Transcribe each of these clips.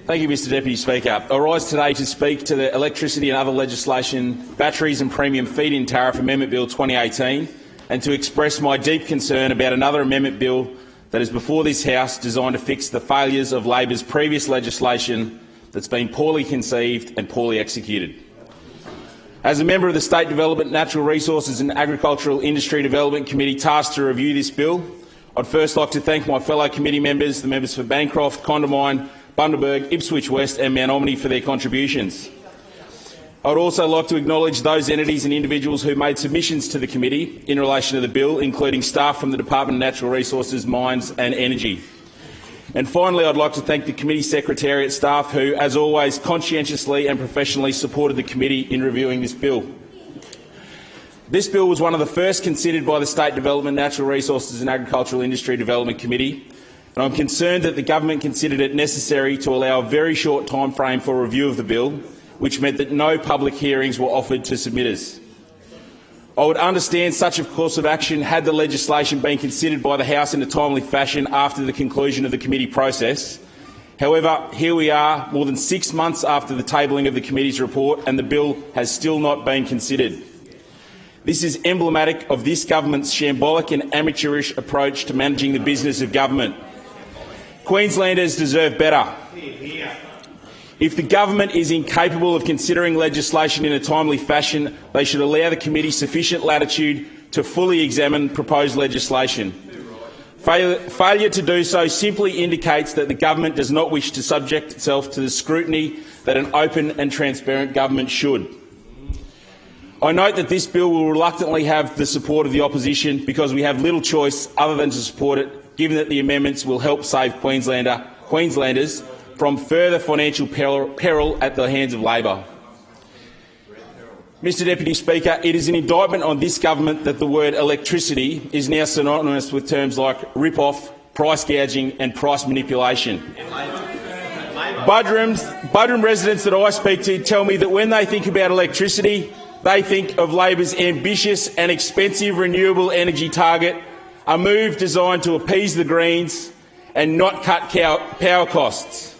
Thank you, Mr Deputy Speaker. I rise today to speak to the electricity and other legislation, batteries and premium feed-in tariff Amendment Bill 2018 and to express my deep concern about another amendment bill that is before this House designed to fix the failures of Labor's previous legislation that's been poorly conceived and poorly executed. As a member of the State Development, Natural Resources and Agricultural Industry Development Committee tasked to review this bill, I'd first like to thank my fellow committee members, the members for Bancroft, Condamine, Bundaberg, Ipswich West and Mount Omni for their contributions. I would also like to acknowledge those entities and individuals who made submissions to the committee in relation to the bill, including staff from the Department of Natural Resources, Mines and Energy. And finally, I'd like to thank the committee secretariat staff who, as always, conscientiously and professionally supported the committee in reviewing this bill. This bill was one of the first considered by the State Development, Natural Resources and Agricultural Industry Development Committee, and I'm concerned that the government considered it necessary to allow a very short time frame for review of the bill, which meant that no public hearings were offered to submitters. I would understand such a course of action had the legislation been considered by the House in a timely fashion after the conclusion of the committee process. However, here we are, more than 6 months after the tabling of the committee's report, and the bill has still not been considered. This is emblematic of this government's shambolic and amateurish approach to managing the business of government. Queenslanders deserve better. If the government is incapable of considering legislation in a timely fashion, they should allow the committee sufficient latitude to fully examine proposed legislation. Failure to do so simply indicates that the government does not wish to subject itself to the scrutiny that an open and transparent government should. I note that this bill will reluctantly have the support of the opposition because we have little choice other than to support it, given that the amendments will help save Queenslanders from further financial peril at the hands of Labor. Mr Deputy Speaker, it is an indictment on this government that the word electricity is now synonymous with terms like rip-off, price gouging and price manipulation. Buderim residents that I speak to tell me that when they think about electricity, they think of Labor's ambitious and expensive renewable energy target, a move designed to appease the Greens and not cut power costs.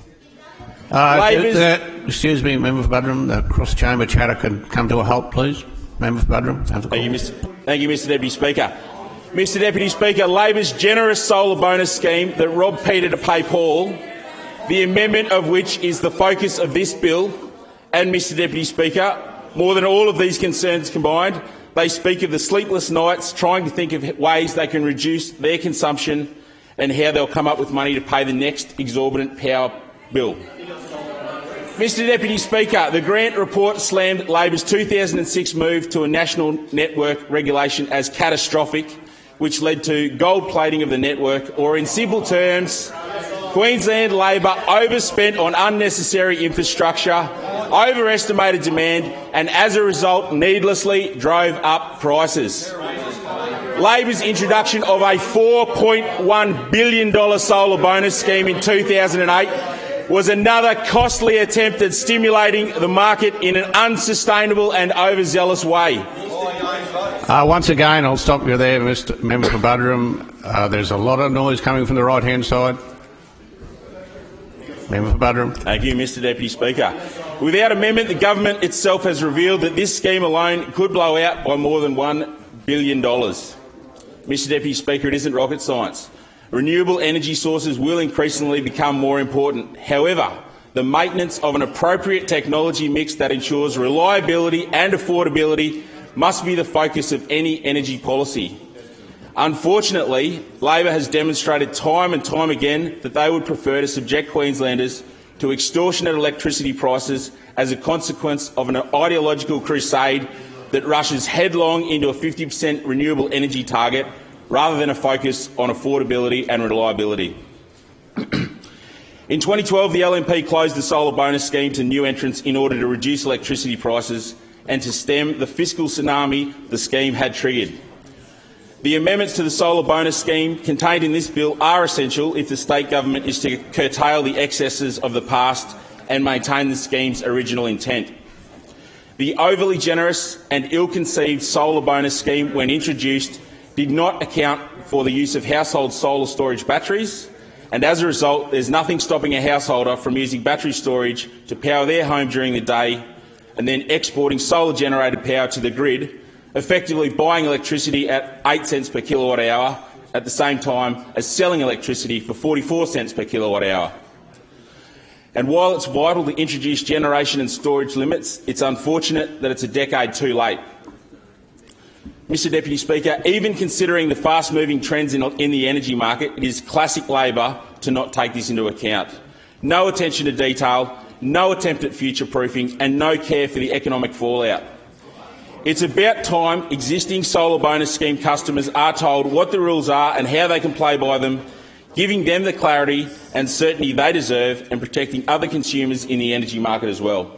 Excuse me, Member for Buderim. The cross-chamber chatter could come to a halt, please. Member for Buderim. Thank you, Mr Deputy Speaker. Mr Deputy Speaker, Labor's generous solar bonus scheme that robbed Peter to pay Paul, the amendment of which is the focus of this bill, and, Mr Deputy Speaker, more than all of these concerns combined, they speak of the sleepless nights trying to think of ways they can reduce their consumption and how they'll come up with money to pay the next exorbitant power bill. Mr Deputy Speaker, the Grant report slammed Labor's 2006 move to a national network regulation as catastrophic, which led to gold-plating of the network, or in simple terms, Queensland Labor overspent on unnecessary infrastructure, overestimated demand and, as a result, needlessly drove up prices. Labor's introduction of a $4.1 billion solar bonus scheme in 2008 was another costly attempt at stimulating the market in an unsustainable and overzealous way. Once again, I'll stop you there, Mr Member for Buderim. There's a lot of noise coming from the right-hand side. Member for Buderim. Thank you, Mr Deputy Speaker. Without amendment, the government itself has revealed that this scheme alone could blow out by more than $1 billion. Mr Deputy Speaker, it isn't rocket science. Renewable energy sources will increasingly become more important. However, the maintenance of an appropriate technology mix that ensures reliability and affordability must be the focus of any energy policy. Unfortunately, Labor has demonstrated time and time again that they would prefer to subject Queenslanders to extortionate electricity prices as a consequence of an ideological crusade that rushes headlong into a 50% renewable energy target rather than a focus on affordability and reliability. In 2012, the LNP closed the solar bonus scheme to new entrants in order to reduce electricity prices and to stem the fiscal tsunami the scheme had triggered. The amendments to the solar bonus scheme contained in this bill are essential if the state government is to curtail the excesses of the past and maintain the scheme's original intent. The overly generous and ill-conceived solar bonus scheme, when introduced, did not account for the use of household solar storage batteries and as a result, there's nothing stopping a householder from using battery storage to power their home during the day and then exporting solar-generated power to the grid, effectively buying electricity at 8 cents per kilowatt hour at the same time as selling electricity for 44 cents per kilowatt hour. And while it's vital to introduce generation and storage limits, it's unfortunate that it's a decade too late. Mr Deputy Speaker, even considering the fast-moving trends in the energy market, it is classic Labor to not take this into account. No attention to detail, no attempt at future-proofing and no care for the economic fallout. It's about time existing solar bonus scheme customers are told what the rules are and how they can play by them, giving them the clarity and certainty they deserve and protecting other consumers in the energy market as well.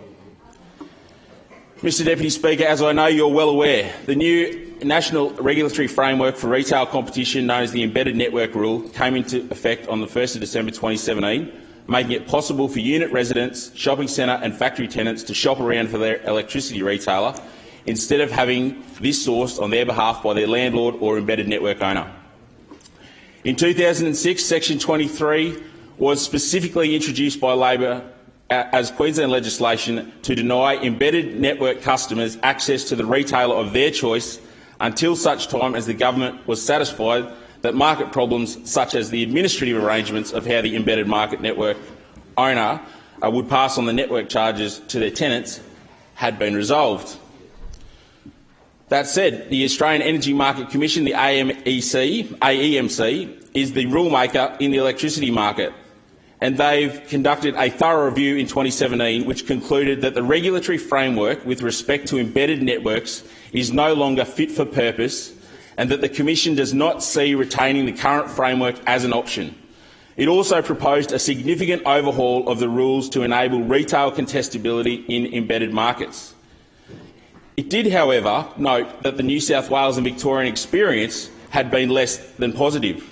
Mr Deputy Speaker, as I know you're well aware, the new National Regulatory Framework for Retail Competition, known as the Embedded Network Rule, came into effect on the 1st of December 2017, making it possible for unit residents, shopping centre and factory tenants to shop around for their electricity retailer instead of having this sourced on their behalf by their landlord or embedded network owner. In 2006, Section 23 was specifically introduced by Labor as Queensland legislation to deny embedded network customers access to the retailer of their choice until such time as the government was satisfied that market problems such as the administrative arrangements of how the embedded market network owner would pass on the network charges to their tenants had been resolved. That said, the Australian Energy Market Commission, the AEMC, is the rulemaker in the electricity market, and they've conducted a thorough review in 2017 which concluded that the regulatory framework with respect to embedded networks is no longer fit for purpose and that the Commission does not see retaining the current framework as an option. It also proposed a significant overhaul of the rules to enable retail contestability in embedded markets. It did, however, note that the New South Wales and Victorian experience had been less than positive.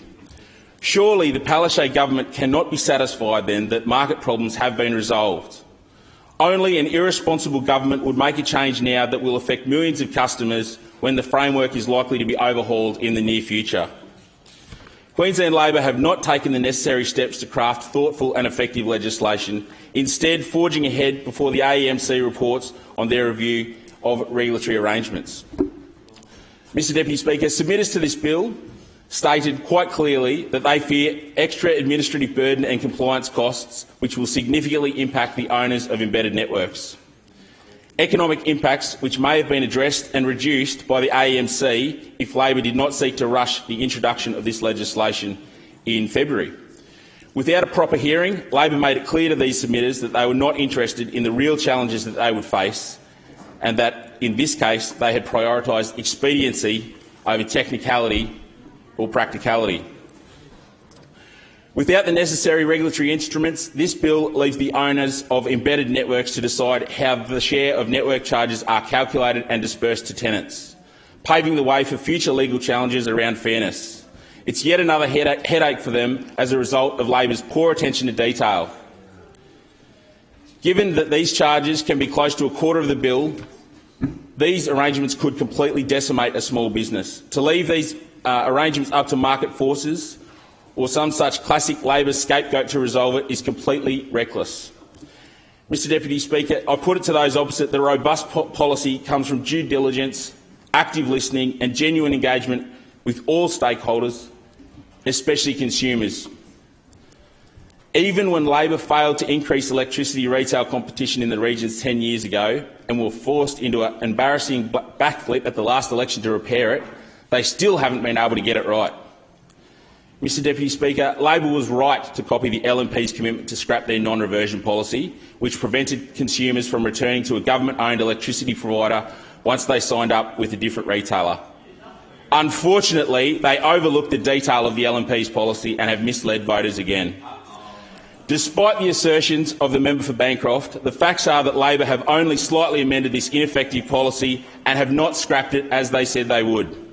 Surely the Palaszczuk government cannot be satisfied then that market problems have been resolved. Only an irresponsible government would make a change now that will affect millions of customers when the framework is likely to be overhauled in the near future. Queensland Labor have not taken the necessary steps to craft thoughtful and effective legislation, instead forging ahead before the AEMC reports on their review of regulatory arrangements. Mr Deputy Speaker, submitters to this bill stated quite clearly that they fear extra administrative burden and compliance costs which will significantly impact the owners of embedded networks. Economic impacts which may have been addressed and reduced by the AEMC if Labor did not seek to rush the introduction of this legislation in February. Without a proper hearing, Labor made it clear to these submitters that they were not interested in the real challenges that they would face and that, in this case, they had prioritised expediency over technicality or practicality. Without the necessary regulatory instruments, this bill leaves the owners of embedded networks to decide how the share of network charges are calculated and dispersed to tenants, paving the way for future legal challenges around fairness. It's yet another headache for them as a result of Labor's poor attention to detail. Given that these charges can be close to a quarter of the bill, these arrangements could completely decimate a small business. To leave these arrangements up to market forces or some such classic Labor scapegoat to resolve it is completely reckless. Mr Deputy Speaker, I put it to those opposite that robust policy comes from due diligence, active listening and genuine engagement with all stakeholders, especially consumers. Even when Labor failed to increase electricity retail competition in the regions 10 years ago and were forced into an embarrassing backflip at the last election to repair it, they still haven't been able to get it right. Mr Deputy Speaker, Labor was right to copy the LNP's commitment to scrap their non-reversion policy, which prevented consumers from returning to a government-owned electricity provider once they signed up with a different retailer. Unfortunately, they overlooked the detail of the LNP's policy and have misled voters again. Despite the assertions of the member for Bancroft, the facts are that Labor have only slightly amended this ineffective policy and have not scrapped it as they said they would.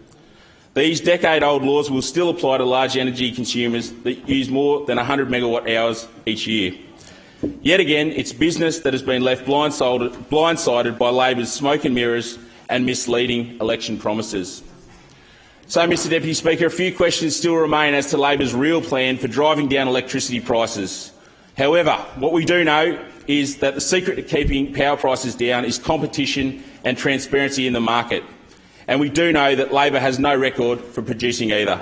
These decade-old laws will still apply to large energy consumers that use more than 100 megawatt hours each year. Yet again, it's business that has been left blindsided by Labor's smoke and mirrors and misleading election promises. So, Mr Deputy Speaker, a few questions still remain as to Labor's real plan for driving down electricity prices. However, what we do know is that the secret to keeping power prices down is competition and transparency in the market. And we do know that Labor has no record for producing either.